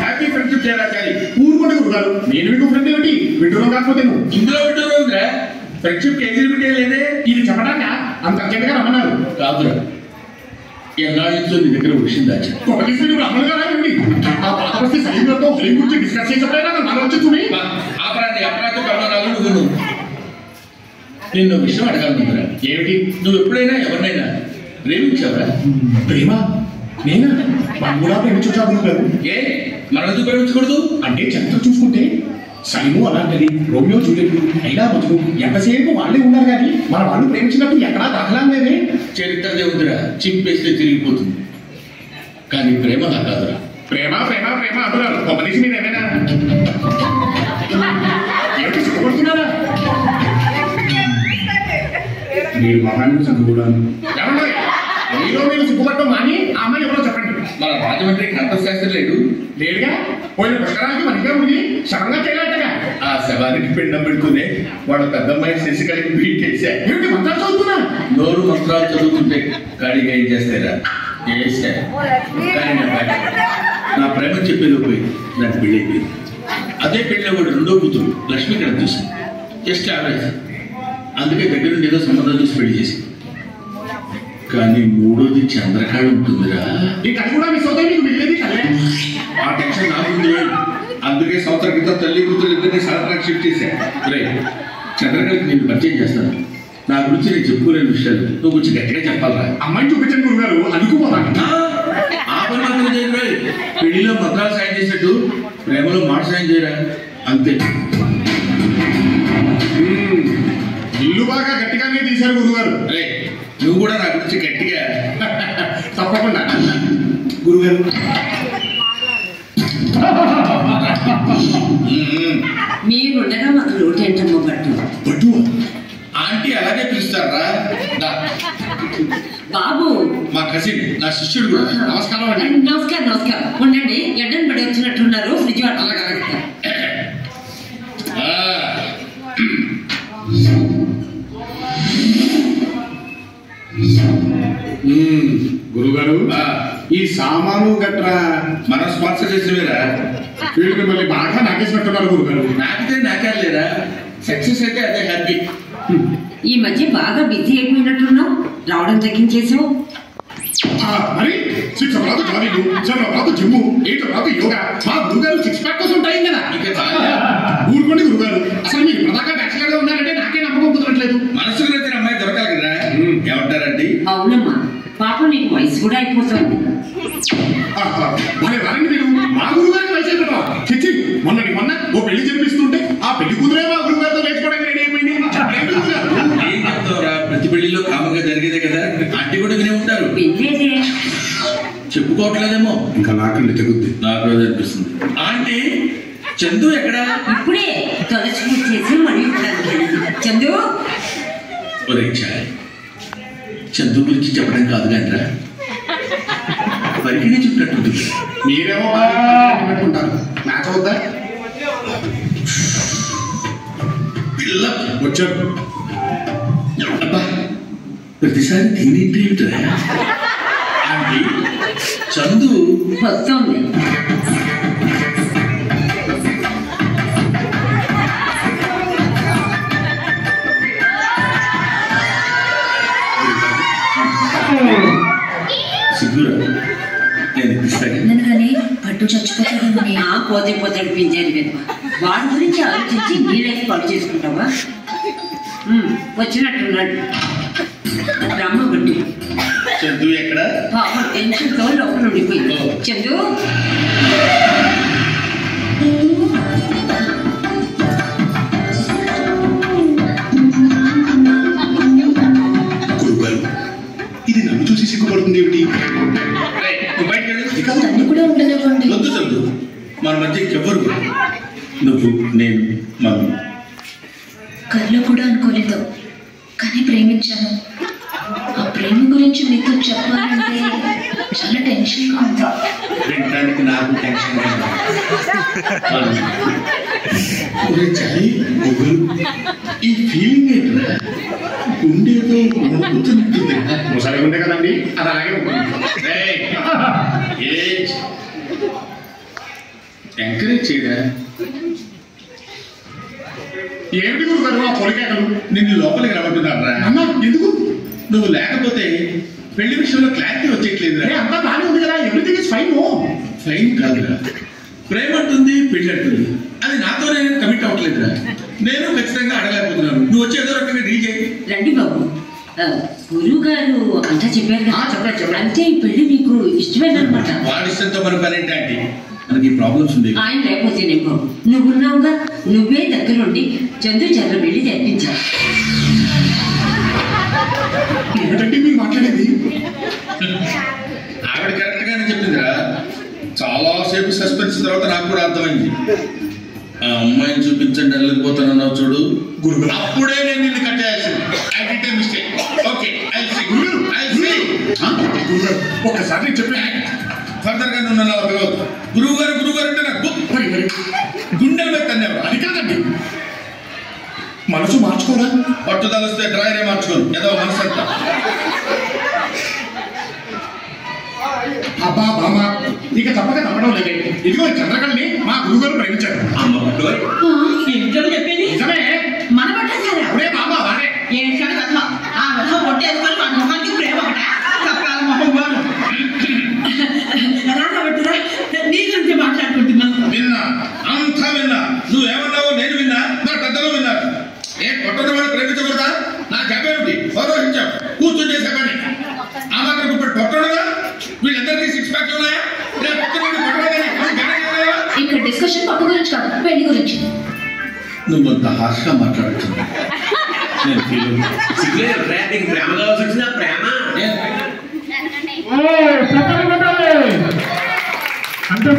Happy friendship చేయాలి ఊరుకోండి గురుగారు. నేను మీకు ఫ్రెండ్ ఏమిటి విడ్డూరం కాకపోతే నువ్వు ఇందులో విడ్డూరం ఉందిరా. ఫ్రెండ్షిప్ ఎగ్జిబిట్ లేదా ఇది చెప్పడాక అంత అర్జెంట్గా రమ్మన్నారు కాదురా. ఎన్నాళ్ళతో నీ దగ్గర విషయం దాచా ఒక తీసుకుని అమలు కాదండి. ఆ పాత వస్తే సైన్యంతో హోలీ గురించి డిస్కస్ చేసేప్పుడైనా మనం వచ్చి చూడి అపరాధ కమలాలు నువ్వు నిన్ను విషయం అడగాలనుకుంటున్నా. ఏమిటి? నువ్వు ఎప్పుడైనా ఎవరినైనా ప్రేమించావా? ప్రేమ నేనా? మనం కూడా ప్రేమించాను గారు. ఏ మనం ఎందుకు ప్రేమించకూడదు? అంటే చరిత్ర చూసుకుంటే సైము అలాంటిది, రోమియో జూలియట్, అయినా మజును ఎంతసేపు వాళ్ళే ఉన్నారు కానీ మన వాళ్ళు ప్రేమించినట్టు ఎక్కడా దాఖలా లేదే. చరిత్ర దేవుడురా చింపేస్తే తిరిగిపోతుంది. కానీ ప్రేమ నా కాదురా. ప్రేమ ప్రేమ ప్రేమ అంటున్నారు. ఒక మనిషి మీద ఏమైనా ఏమిటి సిగ్గుపడుతున్నారా? మీరు మహాన్ని చదువుకున్నాను. మీలో మీరు సిగ్గుపడటం మాని ఆ అమ్మాయి ఎవరో చెప్పండి. మన రాజమండ్రికి అంతఃశాస్త్రం లేడుగా. పోయిన పుష్కరానికి మనకే ఉంది శవంగా చేయలేటగా. ఆ శవానికి పిండం పెడుతూనే వాడు పెద్దమ్మాయి శశికళకి బీటేసా. ఏమిటి మంత్రాలు చదువుతున్నా? నోరు మంత్రాలు చదువుతుంటే కాడిగా ఏం చేస్తారా? కానీ నా ప్రేమ చెప్పేది పోయి నాకు పెళ్ళైపోయింది. అదే పెళ్ళి వాడు రెండో కూతురు లక్ష్మి ఇక్కడ చూసి జస్ట్ యావరేజ్. అందుకే దగ్గర నుండి ఏదో సంబంధం చూసి పెళ్లి చేసి. కానీ మూడోది చంద్రకాళ ఉంటుందిరా. నీకు అది కూడా మిస్ అవుతాయి. నీకు మిగిలేది ఆ టెన్షన్ నాకుంది. అందుకే సంవత్సరం క్రితం తల్లి కూతురు ఇద్దరిని సరఫరాకి షిఫ్ట్ చేశా. రే చంద్రకాళకి నేను పరిచయం చేస్తాను. నా గురించి నేను చెప్పుకోలేని విషయాలు నువ్వు కొంచెం గట్టిగా చెప్పాలరా. అమ్మాయిని చూపించండి గురుగారు. అనుకోవాలి ఆ పని మాత్రం చేయరా. పెళ్లిలో మంత్రాలు సాయం చేసినట్టు ప్రేమలో మాట సాయం చేయరా. అంతే. ఇల్లు బాగా గట్టిగానే తీశారు గురుగారు. అరే నువ్వు కూడా నా గురించి గట్టిగా తప్పకుండా గురుగారు. మీరుండగా మాకు లోటు ఏంటమ్మో పట్టు. పట్టు ఆంటీ అలాగే పిలుస్తారా? బాబు మా కజిన్ నా శిష్యుడు కూడా. నమస్కారం అండి. నమస్కారం నమస్కారం. ఉండండి ఎడ్డని పడి వచ్చినట్టున్నారు. ఫ్రిడ్జ్ వాటర్ గురుగారు ఈ సామాను గట్రా మనం స్పాన్సర్ చేసినవేరా. వీళ్ళు మిమ్మల్ని బాగా నాకేసినట్టున్నారు గురుగారు. నాకితే నాకే లేదా. సక్సెస్ అయితే అదే హ్యాపీ. ఈ మధ్య బాగా బిజీ అయిపోయినట్టున్నావు. రావడం తగ్గించేసావు. మరి 6 రాదు జాలీలు, 7 రాదు జిమ్ము, 8 రాదు యోగా. మా గురుగారు 6 ప్యాక్ కోసం ఉంటాయి కదా. ఊరుకోండి గురుగారు. అసలు మీరు ప్రధాన బ్యాచిలర్ గా ఉన్నారంటే నాకే నమ్మకం కుదరట్లేదు. మనసుకు నచ్చిన అమ్మాయి దొరకాలి కదా. ఏమంటారండి? అవునమ్మా పాపం నీకు వయసు కూడా అయిపోతుంది. వారండి మీరు మా గురుగారికి వయసు అయిపోతావా? మొన్న ఓ పెళ్లి జరిపిస్తుంటే ఆ పెళ్లి కూతురే మా గురుగారితో లేచుకోవడానికి రెడీ అయిపోయింది. ఏం చెప్తావురా? ప్రతి పెళ్లిలో కామంగా జరిగేదే కదా. ఆంటీ కూడా వినే ఉంటారు. చెప్పుకోవట్లేదేమో. ఇంకా నాకండి తెగుద్ది. నాకు అనిపిస్తుంది. ఆంటీ చందు ఎక్కడా? ఇప్పుడే తొలచి చేసి మళ్ళీ చందు. చందు గురించి చెప్పడం కాదు కానీ పరికిణి చెప్పినట్టు మీరేమో పెట్టుకుంటారు. మ్యాచ్ అవుతా పిల్ల వచ్చారు. అబ్బా ప్రతిసారి దీని ఆంటీ చందు వస్తుంది. సిగ్గురా నేను ఇస్తాను కానీ పట్టు చచ్చిపోతాడు. పోతే పోతాడు పింజారి మీద. వాడి గురించి ఆలోచించి నీ లైఫ్ పాటు చేసుకుంటావా? వచ్చినట్టున్నాడు బ్రహ్మగడ్డు. చందు ఎక్కడ? పాపం టెన్షన్ తో లోపల ఉండిపోయింది. చందు గురుగారు ఇది నన్ను చూసి సిగ్గుపడుతుంది ఏమిటి? కూడా ఉండనివ్వండి. వద్దు చందు మన మధ్య ఎవరు నువ్వు నేను మనం కల్లో కూడా అనుకోలేదు కానీ ప్రేమించాను. ఆ ప్రేమ గురించి మీతో చెప్పాలంటే చాలా టెన్షన్గా ఉంది. వినడానికి నాకు టెన్షన్. ఈ ఫీలింగ్ ఏంట్రా? ఉండేదో వణుకుతున్నట్టుంది. ఒకసారి ఉండే కదండి అది అలాగే ఉంటుంది. ఎంకరేజ్ చేయడా? ఏమిటి గురుగారు ఆ పొలికేకలు? నిన్ను లోపలికి రమ్మంటున్నారా? అన్నా ఎందుకు? నువ్వు లేకపోతే పెళ్లి విషయంలో క్లారిటీ వచ్చేట్లేదురా. అంతా బాగానే ఉంది కదా, ఎవ్రీథింగ్ ఇస్ ఫైన్. ఫైన్ కాదురా, ప్రేమ అంటుంది, పెళ్లి అంటుంది, అది నాతో నేను కమిట్ అవ్వట్లేదురా. నేను ఖచ్చితంగా అడగలేకపోతున్నాను. నువ్వు వచ్చి ఏదో రకంగా డీల్ చేయి. రండి బాబు, గురువు గారు అంతా చెప్పారు కదా. చెప్పారు. అంటే ఈ పెళ్లి మీకు ఇష్టమేనమాట. వాడి ఇష్టంతో మన పని ఏంటంటే మనకి ప్రాబ్లమ్స్ ఉంది. ఆయన లేకపోతేనేం బాబు, నువ్వున్నావుగా, నువ్వే దగ్గరుండి చంద్రచంద్ర పెళ్లి తెప్పించావు. ఏమిటంటే మీరు మాట్లాడేది? ఆవిడ కరెక్ట్ గానే చెప్పిందిరా. చాలా సేపు సస్పెన్స్ తర్వాత నాకు కూడా అర్థమైంది. ఆ అమ్మాయిని చూపించండి వెళ్ళకపోతానన్నావు చూడు గురు, అప్పుడే నేను నిన్ను కట్టేయాల్సింది. I did a mistake. Okay, I see గురు, ఐ సీ. ఒక్కసారి చెప్పి ఫర్దర్ గా నువ్వు నన్ను అలా పిలవద్దు. గురువు గారు అంటే నాకు గుండెల మీద తన్నేవారు. అది కాదండి, మనసు మార్చుకోరా. పట్టుదల వస్తే డ్రాయరే మార్చుకోరు, ఏదో మనసు అంతా. అబ్బా బామా, ఇక తప్పక తప్పడం లేదే. ఇదిగో చంద్రకళని మా గురువు గారు ప్రేమించారు. ఇంట్లో చెప్పేది నిజమే. మన పట్టారా? అప్పుడే బాబా వాడే ఏంటాడు కదా, ఆ విధంగా కొట్టేసుకొని మన ముఖానికి ప్రేమ ఒకటా చెప్పాలి. మొహం వాడు రాబట్టురా, నీ గురించి మాట్లాడుకుంటున్నాను. విన్నా, అంతా విన్నా. నువ్వేమన్నావో నేను విన్నా, నా పెద్దలు విన్నారు. ఏ కొట్టడం వాడు ప్రేమించకూడదా? నా జబ్బేమిటి? గౌరవించావు, కూర్చొని చేసే పని. ఆ మాత్రం ఇప్పుడు కొట్టడగా వీళ్ళందరికీ సిక్స్ ప్యాక్స్ ఉన్నాయా? ఇక్కడ డిస్కషన్ పప్పు గురించి కాదు, పెళ్లి గురించి. నువ్వు అంత హార్ష్గా మాట్లాడుతున్నావు. ప్రేమ కావాల్సి వచ్చిన ప్రేమ అంటే